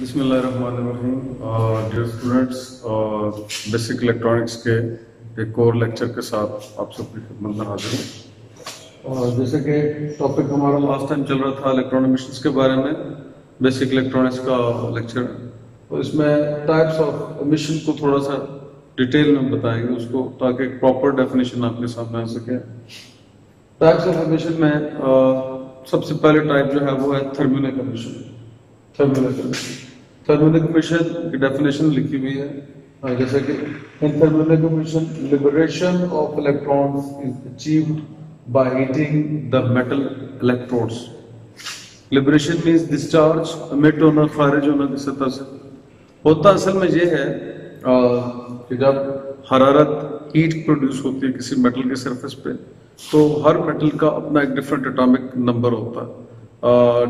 बिस्मिल्लाहिर्रहमानिर्रहीम। Dear students, basic electronics के एक और लेक्चर के साथ आप सबकी खिदमत में हाजिर हूँ। और जैसे कि टॉपिक हमारा लास्ट टाइम चल रहा था इलेक्ट्रॉनिक मशीन्स के बारे में, बेसिक इलेक्ट्रॉनिक्स का लेक्चर, तो इसमें टाइप्स ऑफ मशीन को थोड़ा सा डिटेल में बताएंगे उसको, ताकि एक प्रॉपर डेफिनेशन आपके सामने आ सके। टाइप्स ऑफ एमिशन में सबसे पहले टाइप जो है वो है थर्मियोनिक एमिशन। थर्मियोनिक एमिशन की डेफिनेशन लिखी हुई है, जैसे कि in thermionic emission liberation of electrons is achieved by heating the metal electrodes. Liberation means discharge, emit होना, खारिज होना की सतह से। होता असल में ये है कि जब हरारत हीट प्रोड्यूस होती है किसी मेटल के सरफेस पे, तो हर मेटल का अपना एक डिफरेंट एटॉमिक नंबर होता है,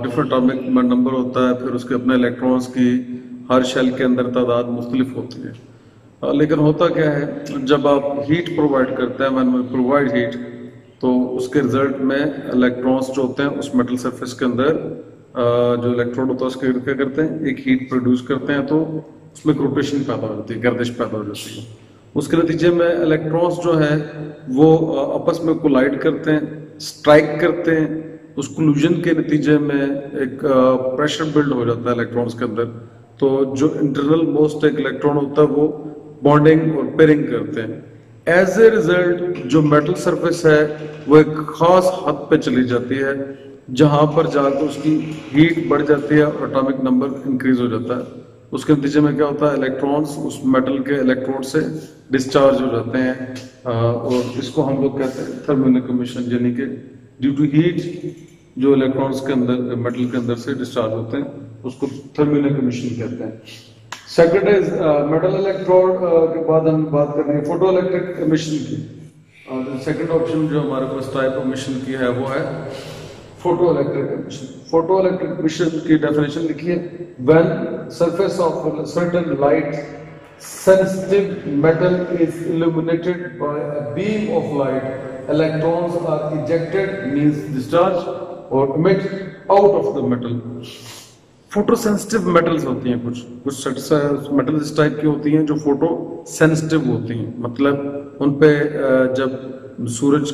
डिफरेंट एटॉमिक नंबर होता है। फिर उसके अपने इलेक्ट्रॉन्स की हर शेल के अंदर तादाद मुख्तलिफ होती है। लेकिन होता क्या है, जब आप हीट प्रोवाइड करते हैं, व्हेन वी प्रोवाइड हीट, तो उसके रिजल्ट में इलेक्ट्रॉन्स जो होते हैं उस मेटल सरफेस के अंदर जो इलेक्ट्रोड होता है उसके क्या करते हैं, एक हीट प्रोड्यूस करते हैं, तो उसमें एक रोटेशन पैदा हो जाती है, गर्दिश पैदा हो जाती है। उसके नतीजे में इलेक्ट्रॉन्स जो है वो आपस में कोलाइड करते हैं, स्ट्राइक करते हैं। उस कोलिजन के नतीजे में एक प्रेशर बिल्ड हो जाता है इलेक्ट्रॉन्स के अंदर। तो जो इंटरनल मोस्ट एक इलेक्ट्रॉन होता है वो बॉन्डिंग और पेयरिंग करते हैं। एज ए रिजल्ट जो मेटल सरफेस है वो एक खास हद पे चली जाती है, जहां पर जाकर उसकी हीट बढ़ जाती है और एटॉमिक नंबर इंक्रीज हो जाता है। उसके नतीजे में क्या होता है, इलेक्ट्रॉन्स उस मेटल के इलेक्ट्रोड से डिस्चार्ज हो जाते हैं, और इसको हम लोग कहते हैं थर्मियोनिक एमिशन, यानी कि ड्यू टू हीट जो इलेक्ट्रॉन्स के अंदर मेटल के अंदर से डिस्चार्ज होते हैं उसको थर्मियोनिक एमिशन कहते हैं। सेकंड इज मेटल इलेक्ट्रोड के बाद हम बात कर रहे हैं फोटो इलेक्ट्रिक एमिशन की। सेकंड ऑप्शन जो हमारे पास टाइप ऑफ एमिशन की है वो है photo electric emission. Photo electric emission की डेफिनेशन लिखिए, when surface of certain light sensitive metal is illuminated by a beam of light, electrons are ejected, means discharge, or emit out of the metal. Photo sensitive metals होती हैं, कुछ metals इस type की होती हैं जो photo sensitive होती हैं। मतलब उन पे जब सूरज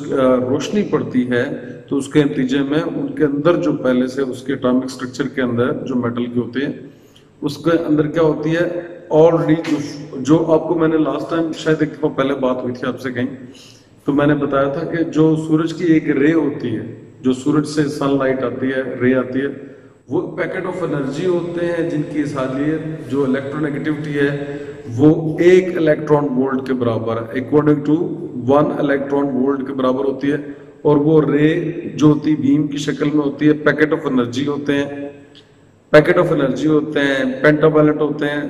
रोशनी पड़ती है तो उसके नतीजे में उनके अंदर जो पहले से उसके एटॉमिक स्ट्रक्चर के अंदर जो मेटल की होती है उसके अंदर क्या होती है, ऑलरेडी जो आपको मैंने लास्ट टाइम शायद एक दफा पहले बात हुई थी आपसे कहीं, तो मैंने बताया था कि जो सूरज की एक रे होती है, जो सूरज से सनलाइट आती है, रे आती है, वो पैकेट ऑफ एनर्जी होते हैं जिनकी इसालियत जो इलेक्ट्रोनेगेटिविटी है वो 1 इलेक्ट्रॉन वोल्ट के बराबर है, अकॉर्डिंग टू 1 इलेक्ट्रॉन वोल्ट के बराबर होती है। और वो रे जो होती है बीम की शक्ल में होती है, पैकेट ऑफ एनर्जी होते हैं, पेंटावैलेंट होते हैं,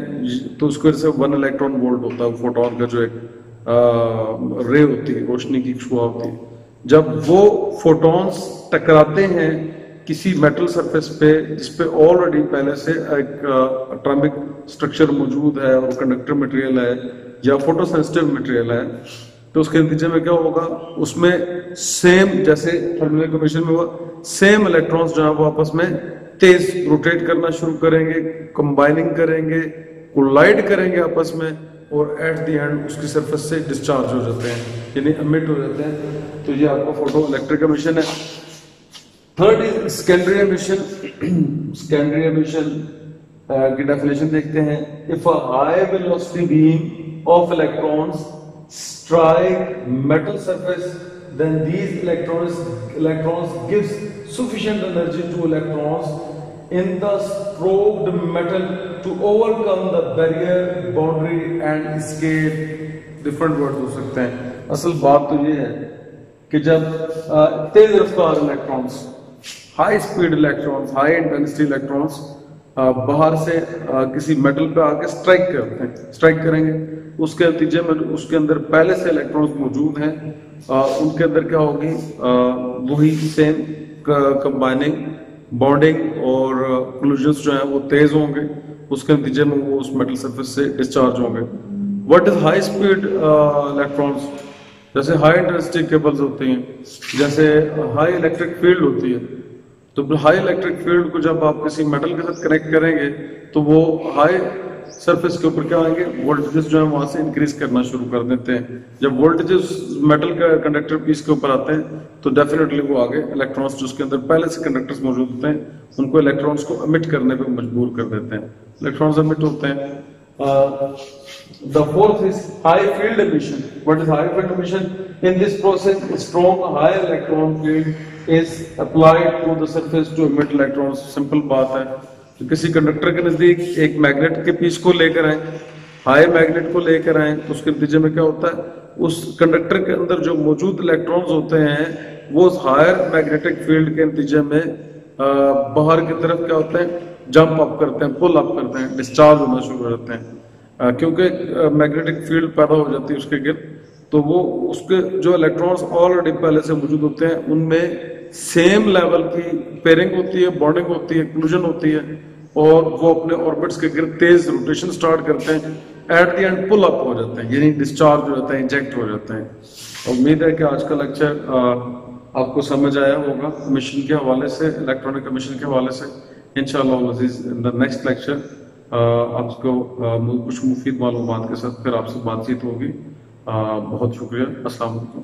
तो उसकी वजह से 1 इलेक्ट्रॉन वोल्ट होता है फोटोन का, जो एक रे होती है, रोशनी की शुआ होती है। जब वो फोटॉन्स टकराते हैं किसी मेटल सरफेस पे जिसपे ऑलरेडी पहले से एक एटॉमिक स्ट्रक्चर मौजूद है और कंडक्टर मटेरियल है या फोटो सेंसिटिव मटेरियल है, तो उसके नतीजे में क्या होगा, उसमें सेम जैसे थर्मियोनिक एमिशन में हुआ, सेम इलेक्ट्रॉन्स जो है वो आपस में तेज रोटेट करना शुरू करेंगे, कंबाइनिंग करेंगे, कोलाइड करेंगे आपस में, और एट द एंड उसकी सरफेस से डिस्चार्ज हो जाते हैं, यानी एमिट हो जाते हैं। तो ये आपका फोटो इलेक्ट्रिक एमिशन है। Third is secondary emission. Secondary emission की डेफिनेशन देखते हैं, if a high velocity beam of electrons strike metal surface, then these electrons gives sufficient energy to electrons in the stroked metal to overcome the barrier boundary and escape। different words हो सकते हैं। असल बात तो ये है कि जब तेज रफ्तार electrons, high speed electrons, high intensity electrons बाहर से किसी मेटल पे आके स्ट्राइक करेंगे, उसके नतीजे में उसके अंदर पहले से इलेक्ट्रॉन्स मौजूद हैं, उनके अंदर क्या होगी, वही सेम कंबाइनिंग, बॉन्डिंग और कोलिजन्स जो हैं वो तेज होंगे, उसके नतीजे में वो उस मेटल सरफेस से डिस्चार्ज होंगे। What is high speed electrons, जैसे हाई इंटेंसिटी केबल्स होती हैं, जैसे हाई इलेक्ट्रिक फील्ड होती है, तो हाई इलेक्ट्रिक फील्ड को जब आप किसी मेटल के साथ कनेक्ट करेंगे तो वो हाई सरफेस के ऊपर क्या आएंगे, वोल्टेजेस जो है वहां से इंक्रीज करना शुरू कर देते हैं। जब वोल्टेजेस मेटल का कंडक्टर पीस के ऊपर आते हैं तो डेफिनेटली वो आगे इलेक्ट्रॉन्स जो उसके अंदर पहले से कंडक्टर्स मौजूद होते हैं उनको इलेक्ट्रॉन्स को एमिट करने पे मजबूर कर देते हैं, इलेक्ट्रॉन्स एमिट होते हैं। The fourth is high field emission. What is high field emission? In this process, a strong high electron field is applied to the surface to emit electrons. Simple बात है। तो किसी कंडक्टर के नजदीक एक magnet के पीस को लेकर आए, हाई मैग्नेट को लेकर आए, तो उसके नतीजे में क्या होता है, उस कंडक्टर के अंदर जो मौजूद इलेक्ट्रॉन्स होते हैं वो हायर मैग्नेटिक फील्ड के नतीजे में बाहर की तरफ क्या होते हैं, जंप अप करते हैं, पुल अप करते हैं, डिस्चार्ज होना शुरू हो जाते हैं। क्योंकि मैग्नेटिक फील्ड पैदा हो जाती है उसके गिर्द, तो वो उसके जो इलेक्ट्रॉन्स ऑलरेडी पहले से मौजूद होते हैं उनमें सेम लेवल की पेयरिंग होती है, बॉन्डिंग होती है, इंक्लूजन होती है, और वो अपने ऑर्बिट्स के गिर्द तेज रोटेशन स्टार्ट करते हैं, at the end pull up हो जाते हैं, यानी डिस्चार्ज हो जाते हैं, इंजेक्ट हो जाते हैं। उम्मीद है कि आज का लेक्चर आपको समझ आया होगा मिशन के हवाले से, इलेक्ट्रॉनिक मिशन के हवाले से। इंशाअल्लाह अज़ीज़ इन द नेक्स्ट लेक्चर आपको कुछ मुफीद मालूमात के साथ फिर आपसे बातचीत होगी। बहुत शुक्रिया। अस्सलाम वालेकुम।